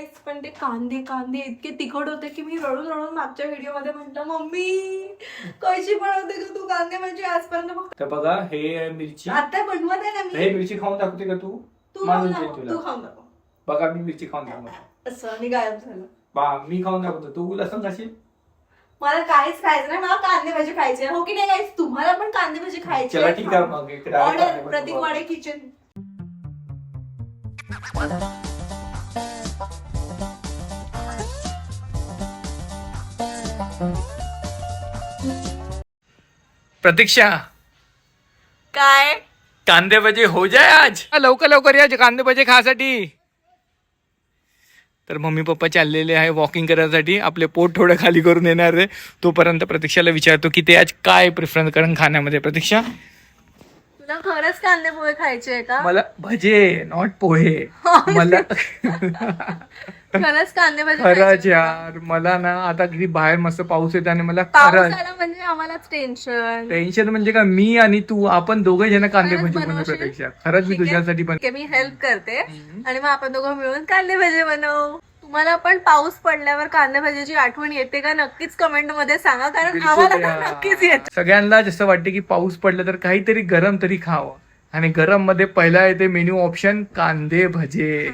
गाईस, पण ते कांदे कांदे इतके तिखट होते की मी रडून रडून मागच्या व्हिडिओ मध्ये म्हटलं मम्मी कशी बनवते का तू कांदे म्हणजे आजपर्यंत बघ. तर बघा हे मिरची, आता बनवत आहे ना मी. हे मिरची खाऊन दाखवते का तू? तू मानून खाऊन जाईल दाखव, तुला. तू खाऊन दाखव. बघा मी मिरची खाऊन दाखवतो. असं आणि गायब झालं. बा मी खाऊन दाखवतो, तू लसूण खाशील? मला काहीच खायचं नाही, मला कांदे भाजी खायची आहे. हो की नाही गाईस, तुम्हाला पण कांदे भाजी खायची चला ठीक आहे मग इकडे आहे ऑर्डर कांदे प्रतीक भाजी. वाडे किचन. प्रतीक्षा, काय कांदे भजे हो जाय आज. लवकर लवकर या कांदे भजे खासाठी. तर मम्मी पप्पा चाललेले आहे वॉकिंग करायसाठी, आपले पोट थोडं खाली करून येणार आहे. तोपर्यंत प्रतीक्षाला विचारतो की ते आज काय प्रिफरन्स करून खाण्यामध्ये. प्रतीक्षा, तुला खरंच कांदे पोहे खायचे आहे का? मला भजे नॉट पोहे. मला खरंच कांदे भाजी खरंच खायची आहे का? यार, मला ना आता किती बाहेर मस्त पाऊस येते आणि मला पाऊस खरंच आला म्हणजे आम्हालाच टेन्शन. टेन्शन म्हणजे का, मी आणि तू आपण दोघे जण कांदे खरंच भजी बनवू. बनवशील? प्रतीक्षा खरंच मी ठीक आहे. तुझ्यासाठी पण. ठीक आहे, मी हेल्प करते आणि मग आपण दोघं मिळून कांदे भाजी बनवू. तुम्हाला पण पाऊस पडल्यावर कांदे भाजीची आठवण येते का? नक्कीच कमेंट मध्ये सांगा, कारण बिलकुल आम्हाला तर यार. नक्कीच येते. सगळ्यांना जसं वाटते की पाऊस पडलं तर काहीतरी गरम तरी खावं, आणि गरम मध्ये पहिला येते मेन्यू ऑप्शन कांदे भजे.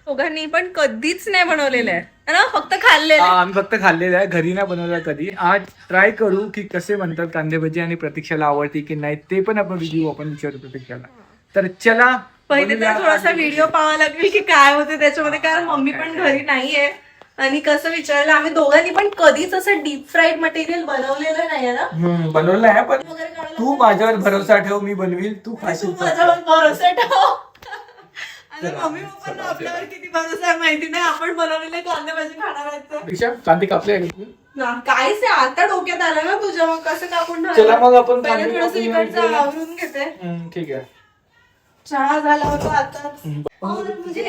दोघांनी पण कधीच नाही बनवलेलं आहे ना, फक्त खाल्लेलं आहे. आम्ही फक्त खाल्लेलं आहे, घरी नाही बनवलं कधी. आज ट्राय करू की कसे बनतात कांदे भजे आणि प्रतीक्षाला आवडते की नाही ते पण आपण रिव्ह्यू आपण विचारू प्रतीक्षाला. तर चला पहिले बनवूया तर थोडासा कांदे भजे. व्हिडिओ पाहावा लागेल की काय होते त्याच्यामध्ये, कारण मम्मी पण घरी नाहीये. आणि कसं विचारलं, आम्ही दोघांनी पण कधीच असं डीप फ्राईड मटेरियल बनवलेलं नाही ना. बनवलं आहे, पण वगैरे काढायला तू माझ्यावर भरोसा ठेव, मी बनवील, तू तू खाशील. माझ्यावर भरोसा ठेव. आणि मम्मी पप्पांना आपल्यावर किती भरोसा आहे माहिती नाही, आपण बनवलेले कांदे भाजी खाणार आहेत तर. प्रतीक्षा, कांदे कापले आहे का तू? काहीच आहे, आता डोक्यात आलं ना तुझ्या, मग कसं कापून चला मग आपण पहिले कांदे थोडस कापून इकडचं घेऊया. आवरून घेते. ठीक आहे. चहा झाला होता आता. तुझे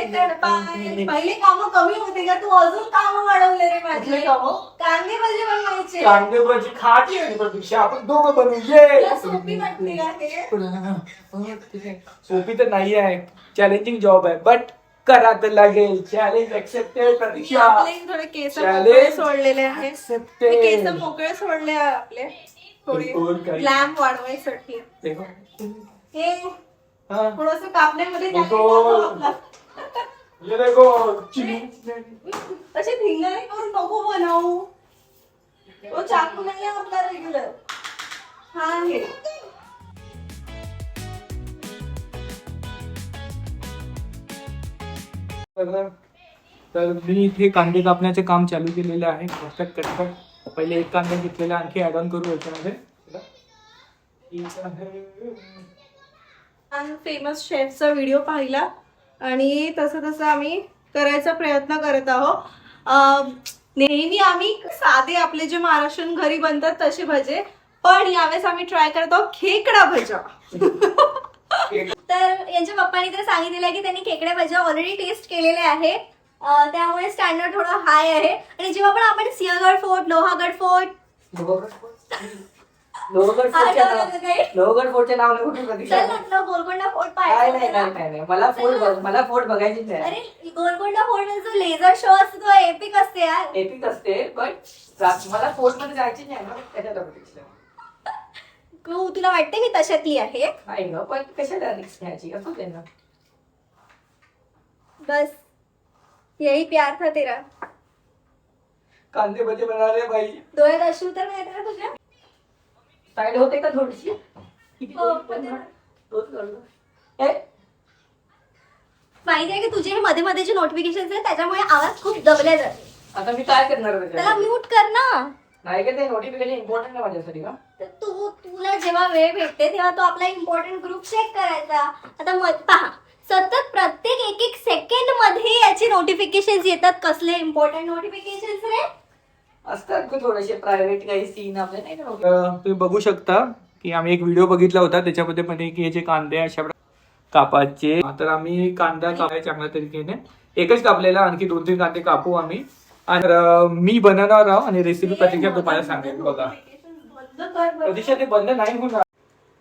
पहिले काम कमी होते का? तू अजून काम वाढवले रे माझे. कांदे भाजी बनवायचे. कांदे भजी खाती आहे प्रतीक्षा, आपण दोघं बनवू. ये. तुला सोपी वाटते का हे? सोपी तर नाही आहे, चॅलेंजिंग जॉब आहे, बट करा तर लागेल. चॅलेंज एक्सेप्टेड प्रतीक्षा. आपले थोडे केस Challenge मोकळे सोडलेले आहेत. accepted. मी केस मोकळे सोडले आहे आपले, थोडी बिलकुल काही. ग्लॅम वाढवायसाठी. देखो. हे हाँ. थोडस कापण्यामध्ये देखो. ये देखो. असे धिंगाणे करून नको बनवू. तो चाकू नाही आहे आपला रेग्युलर, हा आहे. तर मी इथे कांदे कापण्याचे काम चालू केलेलं आहे. कटकट पहिले एक कांदा घेतलेला, आणखी ऍड ऑन करू याच्यामध्ये. फेमस शेफचा व्हिडिओ पाहिला आणि तसं तसं आम्ही करायचा प्रयत्न करत आहोत. नेहमी आम्ही साधे आपले जे महाराष्ट्रीयन घरी बनतात तसे भजे, पण यावेळेस आम्ही ट्राय करत आहोत खेकडा भजा. तर यांच्या पप्पांनी तर सांगितलेलं आहे की त्यांनी खेकडे भजा ऑलरेडी टेस्ट केलेले आहे, त्यामुळे स्टँडर्ड थोडं हाय आहे. आणि जेव्हा पण आपण सिंहगड फोर्ट, लोहागड फोर्ट, लोहगड फोर्टचे नाव नाही कुठे प्रतीक्षा. चल म्हटलं गोलकोंडा फोर्ट काय पाहायचा नाही होता काय ना. नाही नाही. मला फोर्ट बघायचीच आहे. अरे गोलकोंडा फोर्ट मध्ये जो लेझर शो असतो तो एपिक असते यार. एपिक असते, पण मला फोर्ट मध्ये जायची नाही ना, त्याच्यात प्रतीक्षा. तू तुला वाटते मी तशातली आहे? नाही ग, पण कशाला रिक्स घ्यायची असं ते ना. बस यही प्यार था तेरा. कांदे भजे बना रहे भाई. डोळ्यात अश्रू तर नाही येत ना तुझ्या? साईड होते का थोडीशी? हो, पण तोच करतो. हे, माहिती आहे की तुझे हे मध्ये मध्ये जे नोटिफिकेशन आहेत त्याच्यामुळे आवाज खूप दबल्या जाते. आता मी काय करणार त्याला त्याच्यात? म्यूट कर ना. नाही का ते नोटिफिकेशन इम्पॉर्टंट आहे माझ्यासाठी का? तर तुला जेव्हा वेळ भेटते तेव्हा तो आपला इम्पॉर्टंट ग्रुप चेक करायचा. आता पहा, सतत प्रत्येक एक सेकंड मध्ये याची नोटिफिकेशन येतात. कसले इम्पॉर्टंट नोटिफिकेशन रे? असतात का थोडेसे प्रायव्हेट काही सीन आपले नाही का? तुम्ही बघू शकता की आम्ही एक व्हिडिओ बघितला होता, त्याच्यामध्ये पण की हे जे कांदे अशा कापाचे. तर आम्ही कांदा कापाय चांगल्या तरीकेने एकच कापलेला, आणखी 2-3 कांदे कापू आम्ही. आणि मी बनवणार आहोत आणि रेसिपी प्रतीक्षा तुम्हाला सांगेल. बघा प्रतीक्षा, ते बंद नाही होणार.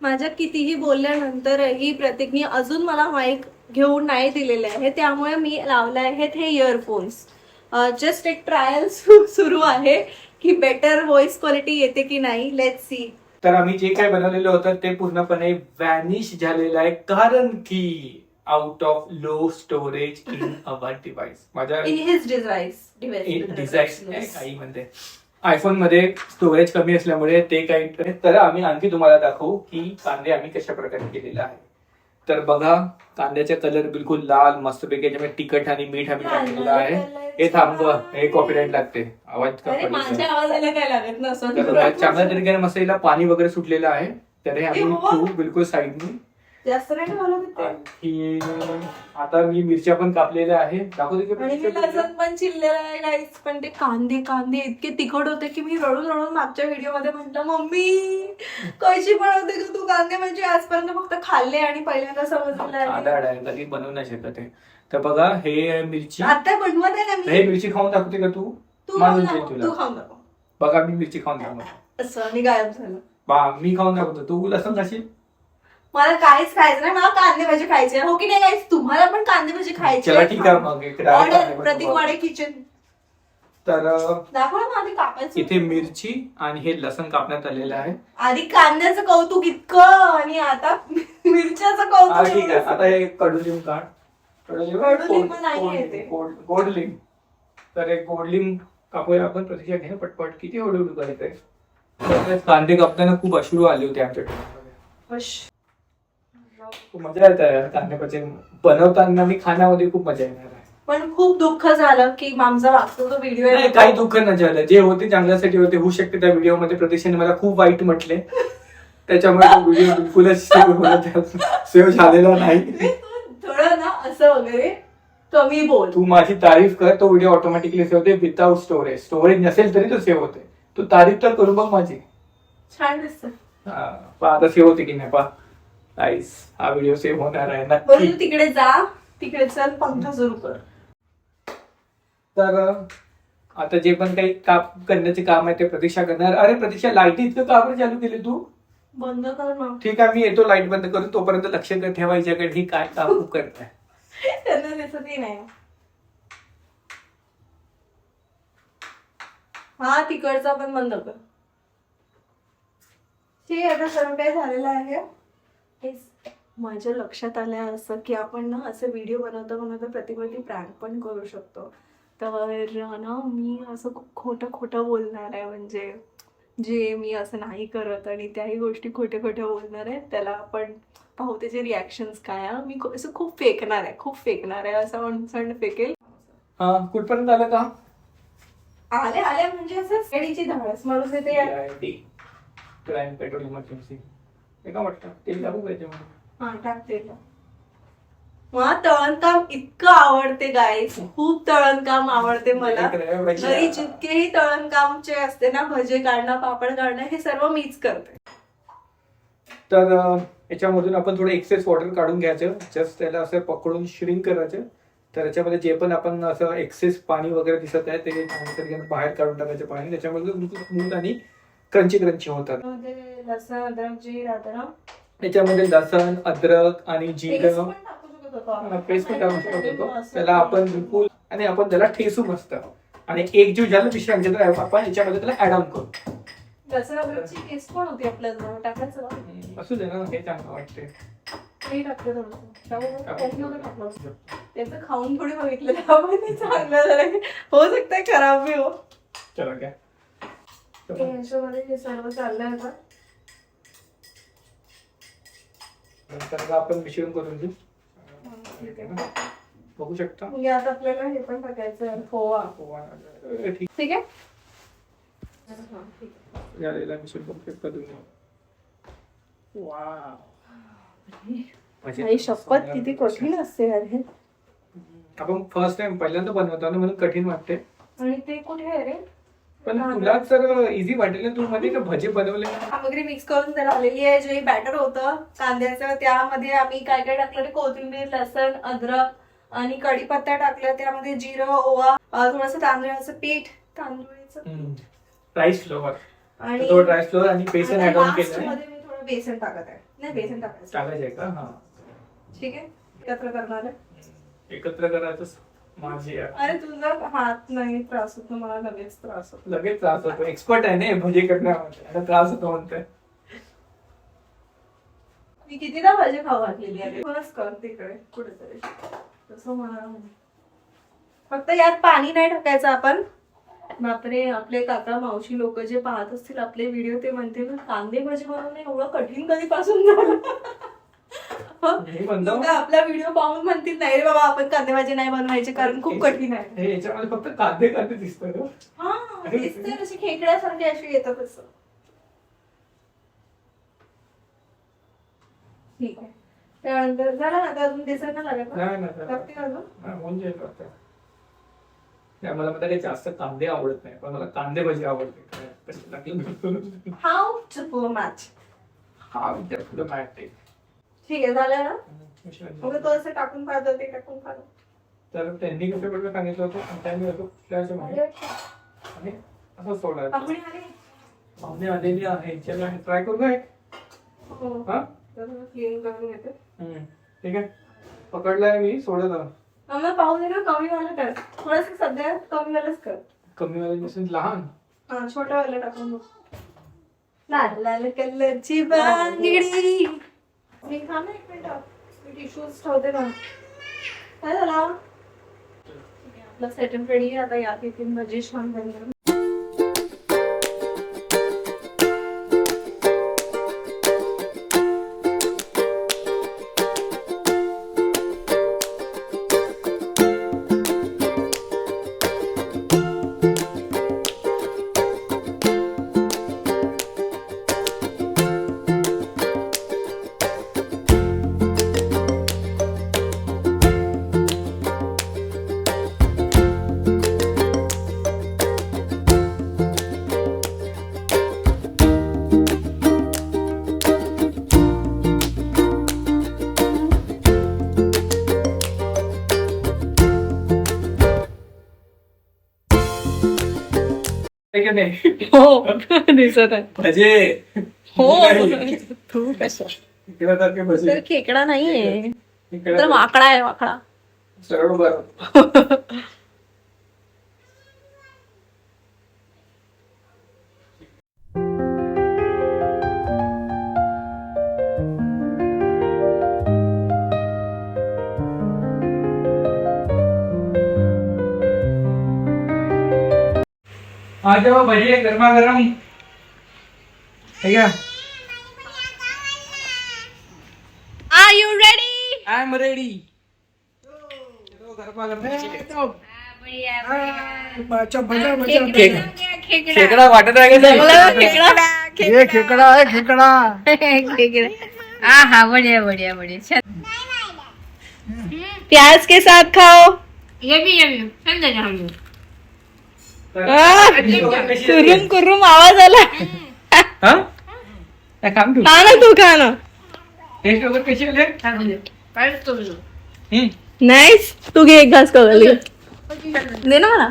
माझ्या कितीही बोलल्यानंतरही प्रतीकनी अजून मला माईक घेऊन नाही दिलेले आहे, त्यामुळे मी लावले आहेत हे इयरफोन्स. जस्ट एक ट्रायल सुरू आहे की बेटर व्हॉइस क्वालिटी येते की नाही. Let's see. तर आम्ही जे काय बनवलेलं होतं ते पूर्णपणे व्हॅनिश झालेलं आहे, कारण की out of low storage in our device. माझ्या इन हिज डिव्हाइस डिझाईन काही म्हणते आयफोन मध्ये स्टोरेज कमी असल्यामुळे ते काही. तर आम्ही आणखी तुम्हाला दाखवू की कांदे आम्ही कशा प्रकारे केलेला आहे. तर बघा, कांद्याचा कलर बिलकुल लाल मस्तपैकी, याच्यामध्ये तिखट आणि मीठ आम्ही टाकलेलं आहे. हे थांब, हे कॉपीराईट लागते, आवाज का अरे पडला? माझ्या आवाजाला काय लागत नसतं. तर चांगल्या तरीकेने मसाला पाणी वगैरे सुटलेलं आहे, तर हे आम्ही हो. ठेवू बिलकुल साईडनी. जास्त नाही घालत ते. आणखी आता मी मिरच्या पण कापलेल्या आहे, दाखवते की आणि मी लसूण पण चिरलेला आहे गाईस. पण ते कांदे कांदे इतके तिखट होते की मी रडून रडून मागच्या व्हिडिओ मध्ये म्हटलं, मम्मी कशी बनवते का तू कांदे? म्हणजे आजपर्यंत फक्त खाल्ले आणि पहिल्यांदा समजलं आधार आहे, कधी बनवू नाही शकत आहे. तर बघा, हे मिरची, आता बनवत आहे ना हे मी. मिरची खाऊन दाखवते का तू? तू मानून खाऊन जाईल दाखव, तुला. तू खाऊन दाखव. बघा, मी मिरची खाऊन दाखवतो. असं आणि गायब झालं. मी खाऊन दाखवतो, तू लसूण खाशील? मला काहीच खायचं नाही, मला कांदे भाजी खायची आहे. हो की नाही गाईस? तुम्हाला पण कांदे भाजी खायची चला ठीक आहे मग, इकडे आहे ऑर्डर कांदे प्रतीक भाजी. वाडे किचन. तर दाखव ना आधी कापायचं. इथे मिरची आणि हे लसण कापण्यात आलेलं आहे. आधी कांद्याचं कौतुक इतकं आणि आता मिरच्याचं ठीक कौतुक. आहे, आता हे कडुलिंब काढ. कडुलिंब नाहीये ते. गोडलिंब. तर एक गोडलिंब कापूया आपण. प्रतीक्षा घे पटपट, किती हळूहळू करायचंय. तर कांदे कापताना खूप अश्रू आले होते आमच्या डोळ्यामध्ये. खूप मजा येत आहे कांदे भजी बनवताना, मी खाण्यामध्ये खूप मजा येणार आहे. पण खूप दुःख झालं की आमचा वाचतो तो व्हिडिओ नाही, काही दुःख नाही झालं, जे होते चांगल्यासाठी होते. होऊ शकते त्या व्हिडिओ मध्ये प्रतीक्षाने मला खूप वाईट म्हटले, त्याच्यामुळे तो व्हिडिओ बिलकुलच सेव्ह झालेला नाही. थोडं ना असं वगैरे कमी बोल. तू माझी तारीफ कर, तो व्हिडिओ ऑटोमॅटिकली सेव्ह होते विदाउट स्टोरेज. स्टोरेज नसेल तरी तो सेव्ह होते. तू तारीफ तर करू बघ माझी. छान दिसत. पहा आता सेव्ह होते की नाही. पहा गाईस, हा व्हिडिओ सेव्ह होणार आहे बरं नक्की. तू तिकडे जा, तिकडे चल, पंखा सुरू कर. तर आता जे पण काही काम करण्याचे काम आहे ते प्रतीक्षा करणार. अरे प्रतीक्षा, लाईट इतकं का बरं चालू केली तू? बंद कर ना. ठीक आहे, मी येतो लाईट बंद करून. तोपर्यंत लक्ष ठेवायच्याकडे ही काय काम करताय. त्यांना दिसतही नाही. हा तिकडचा पण बंद कर. ठीक आहे, आता सर्व काही झालेलं आहे. हेच माझ्या लक्षात आलं असं की आपण ना असे व्हिडिओ बनवता प्रतिकृती प्रँक पण करू शकतो. तर ना मी असं खूप खोटं बोलणार आहे, म्हणजे जे मी असं नाही करत आणि त्याही गोष्टी खोट्या बोलणार आहे. त्याला आपण पाहू त्याचे रिॲक्शन्स काय. मी असं खूप फेकणार आहे असं अणसण फेकेल. हा, कुठपर्यंत आलं का? आल्या म्हणजे असं सेडीची धाडस माणूस येते. पेट्रोल इमर्जन्सी हे का वाटतं तेल टाकू पाहिजे. हा टाकते. मला तळणकाम इतकं आवडते गाईस, खूप तळणकाम आवडते मला. घरी जितकेही तळणकामचे असते ना, भजे काढणं, पापड काढणं, हे सर्व मीच करते. तर याच्यामधून आपण थोडं एक्सेस वॉटर काढून घ्यायचं. जस्ट त्याला असं पकडून श्रिंक करायचं. तर याच्यामध्ये जे पण आपण असं एक्सेस पाणी वगैरे दिसत आहे ते बाहेर काढून टाकायचं पाणी. त्याच्यामध्ये स्मूथ आणि क्रंची होतात. लसण अद्रक जीर याच्यामध्ये लसण अद्रक आणि जिरं पेस्ट पण टाकू शकतो. त्याला आपण बिलकुल आणि आपण त्याला ठेसू मस्त आणि एक जीव झालं विषय आपण याच्यामध्ये त्याला ऍड ऑन करू. लसण अद्रकची पेस्ट पण होती आपल्याजवळ, टाकायचं का? असू दे ना, हे चांगलं वाटते. ते टाकलं थोडंसं. त्याचं खाऊन थोडी बघितलं आपण, ते चांगलं झालं. हो सकता खराब भी हो. चला काय याच्यामध्ये हे सर्व चाललंय आता. नंतर आपण मिश्रण करून घेऊ. बघू शकता. म्हणजे आता आपल्याला हे पण टाकायचं आहे, खोवा. ठीक ठीक आहे. झालेला मिश्रण बघू शकता तुम्ही. आई शपथ किती कठीण असते यार हे. आपण फर्स्ट टाइम पहिल्यांदा बनवतो ना, म्हणून कठीण वाटते. आणि ते कुठे आहे रे? पण तुला जर इझी वाटेल ना, तू मध्ये भजे बनवले. सामग्री मिक्स करून त्याला आलेली आहे. जे बॅटर होतं कांद्याचं, त्यामध्ये आम्ही काय काय टाकलं, कोथिंबीर, लसण, अद्रक आणि कढीपत्ता टाकलं. त्यामध्ये जिरं, ओवा, थोडंसं तांदळाचं पीठ, तांदूळाचं राईस फ्लोअर आणि थोडं राईस फ्लोअर आणि बेसन ऍड ऑन केलं. मध्ये मी थोडं बेसन टाकत आहे. नाही, बेसन टाकायचं. टाकायचंय का? हा ठीक आहे. एकत्र करणार आहे. एकत्र करायचं माझी आहे. अरे तुझा हात नाही त्रास होतो, मला लगेच त्रास होतो. लगेच त्रास होतो. एक्सपर्ट आहे ना भजी करण्यामध्ये, आता त्रास होतो म्हणतोय. मी कितीदा भाजी खाऊ घातलेली आहे. बस कर तिकडे कुठेतरी तसं मला फक्त यात पाणी नाही टाकायचं आपण. बापरे, आपले काका मावशी लोक जे पाहत असतील आपले व्हिडिओ ते म्हणतील कांदे भाजी बनवणं एवढं कठीण कधीपासून झालं. हे म्हणतो लोकं आपला व्हिडिओ पाहून म्हणतील नाही रे बाबा आपण कांदे भाजी नाही बनवायची कारण खूप कठीण आहे. हे याच्यामध्ये फक्त कांदे कांदे दिसतं. हा दिसते अशी खेकड्यासारखी अशी येतात असं. ठीक आहे, त्यानंतर झालं ना, आता अजून दिसत नाही लागत ना? नाही नाही लागतील अजून? म्हणजे मला मध्ये काही जास्त कांदे आवडत नाही, पण मला कांदे भजी आवडते. कशी लागली How to do a match. हा विचार माहिती. ठीक आहे, झालं ना? मग तो असं टाकून पाहतो ते टाकून पाहतो. तर त्यांनी कसं कुठलं सांगितलं होतं आणि त्यांनी होतो कुठल्या माहिती आणि असं सोडायचं. पाहुणे आले? पाहुणे आलेली आहे, चला ट्राय करू काय? हो. हा तर क्लीन करून घेते. ठीक आहे, पकडलाय मी, सोडत आहो. आम्हाला पाहू दे ना, कमी वाला कर थोडस, सध्या कमी वालाच कर. कमी वाले लहान. हा छोटा वाला टाकून बघ. लाल लाल कलरची बांगडी. मी खा ना एक मिनिट, टिश्यूज ठेवते ना. काय झाला? आपलं सेटअप रेडी आहे. आता यात येतील भजी छान बनवून. हो दिसत आहे. भजे हो नाही. तू कसं इकडेसारखे भजे. तर खेकडा नाहीये, इकडे तर वाकडा आहे, वाकडा. सरळ बरं. आ जाओ भैया गर्मा गर्म. ठीक है, are you ready? I am ready. गर्मा गर्म खेकडा वाटत आहे का? खेकडा है खेकडा. हाँ हाँ बढ़िया बढ़िया बढ़िया. प्याज के साथ खाओ. ये भी चल जाएगा हम लोग. कुरुम कुरुम आवाज आला. काम तू खा ना, तू खा ना. टेस्ट वगैरे कशी आले? नाईस. तू घे एक घास खाऊ घाल. दे ना मला.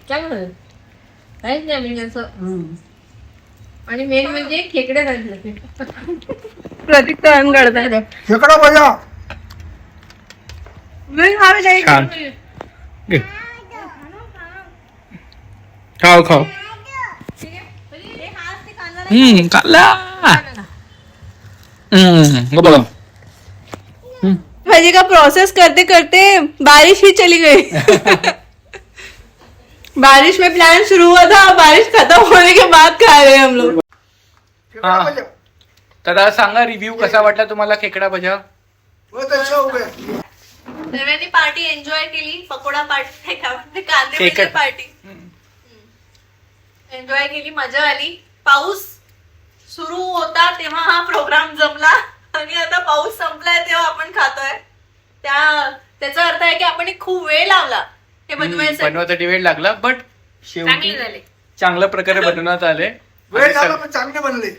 चांगलं काहीच नाही म्हणजे असं. आणि मेन म्हणजे खेकडे घातले. प्रतीक तळण काढताय. खेकडा भजा. छान. खाओ खाओ. खाल्ला. बघा भाजी का प्रोसेस करते करते बारिश ही चली गई. बारिश में प्लान शुरू हुआ था, बारिश खत्म होने के बाद खा रहे हैं हम लोग. खेकडा भजा. तर सांगा रिव्ह्यू कसा वाटला तुम्हाला खेकडा भजा? बहुत अच्छा हो गया. सगळ्यांनी पार्टी एन्जॉय केली. पकोडा पार्टी, कांदे खेकड. पार्टी एन्जॉय केली, मजा आली. पाऊस सुरू होता तेव्हा हा प्रोग्राम जमला आणि आता पाऊस संपलाय तेव्हा आपण खातोय. त्याचा अर्थ आहे की आपण एक खूप वेळ लावला हे बनवायचं. बनवण्यासाठी वेळ लागला, बट शेवटी चांगले झाले. चांगल्या प्रकारे बनवण्यात आले. वेळ लागला पण चांगले बनले.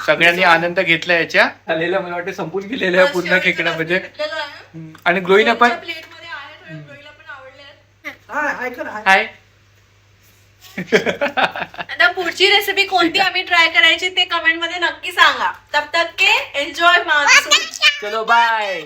सगळ्यांनी आनंद घेतला याच्या. आलेला मला वाटतं संपून गेलेलं आहे पूर्ण खेकडा भजे. आणि ग्लोईने पण प्लेट मध्ये आहे, थोडे ग्लोईला पण आवडले आहेत. हा ऐका ना. हाय आता पुढची रेसिपी कोणती आम्ही ट्राय करायची ते कमेंट मध्ये नक्की सांगा. तब तक के एन्जॉय मान्सून. चलो बाय.